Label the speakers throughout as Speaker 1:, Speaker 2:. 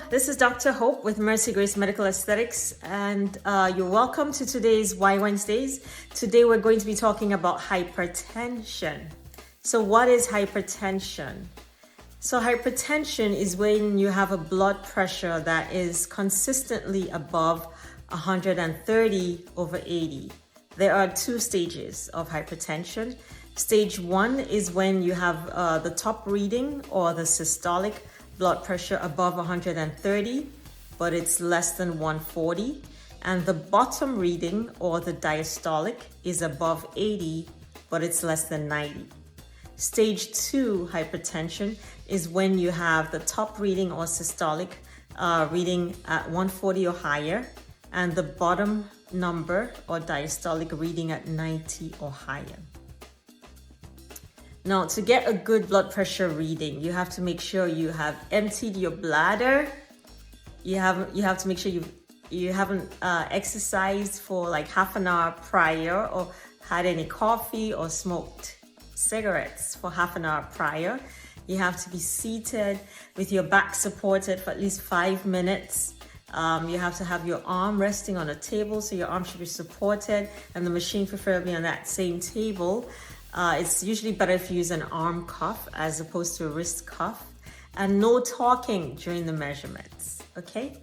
Speaker 1: this is Dr. Hope with Mercy Grace Medical Aesthetics, and you're welcome to today's Why Wednesdays. Today we're going to be talking about hypertension. So what is hypertension? So hypertension is when you have a blood pressure that is consistently above 130/80. There are two stages of hypertension. Stage 1 is when you have the top reading or the systolic blood pressure above 130, but it's less than 140. And the bottom reading or the diastolic is above 80, but it's less than 90. Stage 2 hypertension is when you have the top reading or systolic reading at 140 or higher, and the bottom number or diastolic reading at 90 or higher. Now, to get a good blood pressure reading, you have to make sure you have emptied your bladder. You have to make sure you haven't exercised for like half an hour prior, or had any coffee or smoked cigarettes for half an hour prior. You have to be seated with your back supported for at least 5 minutes. You have to have your arm resting on a table, so your arm should be supported, and the machine preferably on that same table. It's usually better if you use an arm cuff as opposed to a wrist cuff, and no talking during the measurements, okay?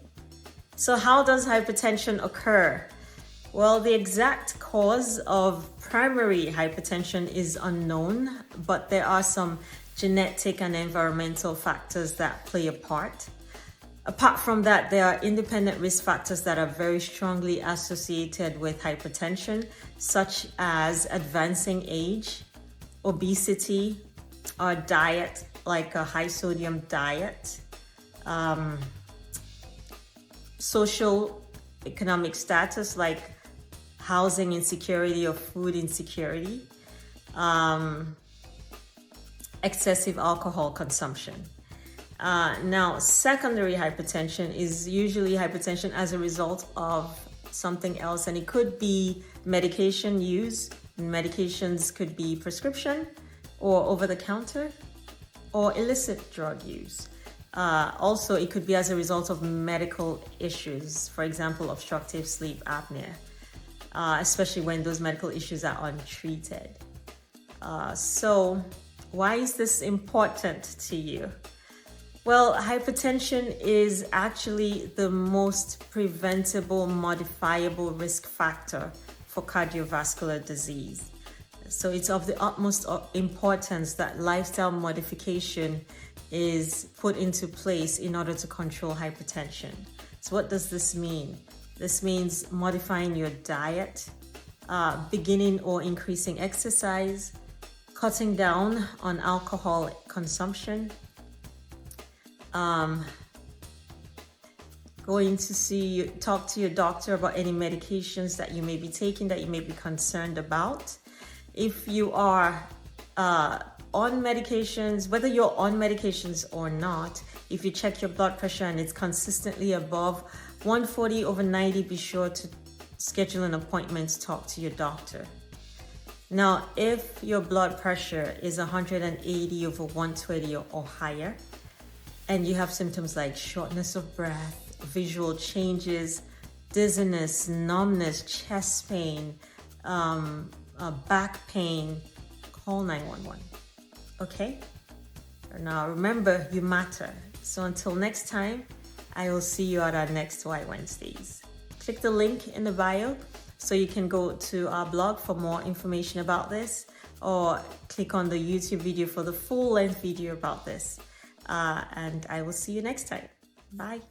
Speaker 1: So how does hypertension occur? Well, the exact cause of primary hypertension is unknown, but there are some genetic and environmental factors that play a part. Apart from that, there are independent risk factors that are very strongly associated with hypertension, such as advancing age, obesity, or diet, like a high sodium diet, social economic status, like housing insecurity or food insecurity, excessive alcohol consumption. Now, secondary hypertension is usually hypertension as a result of something else, and it could be medication use. Medications could be prescription or over-the-counter or illicit drug use. Also, it could be as a result of medical issues, for example, obstructive sleep apnea, especially when those medical issues are untreated. So why is this important to you? Well, hypertension is actually the most preventable, modifiable risk factor for cardiovascular disease. So it's of the utmost importance that lifestyle modification is put into place in order to control hypertension. So what does this mean? This means modifying your diet, beginning or increasing exercise, cutting down on alcohol consumption, going to talk to your doctor about any medications that you may be taking that you may be concerned about. If you are on medications, whether you're on medications or not, if you check your blood pressure and it's consistently above 140/90, be sure to schedule an appointment to talk to your doctor. Now, if your blood pressure is 180/120 or higher, and you have symptoms like shortness of breath, visual changes, dizziness, numbness, chest pain, back pain, call 911, okay? Now remember, you matter. So until next time, I will see you at our next Why Wednesdays. Click the link in the bio so you can go to our blog for more information about this, or click on the YouTube video for the full length video about this. And I will see you next time. Bye.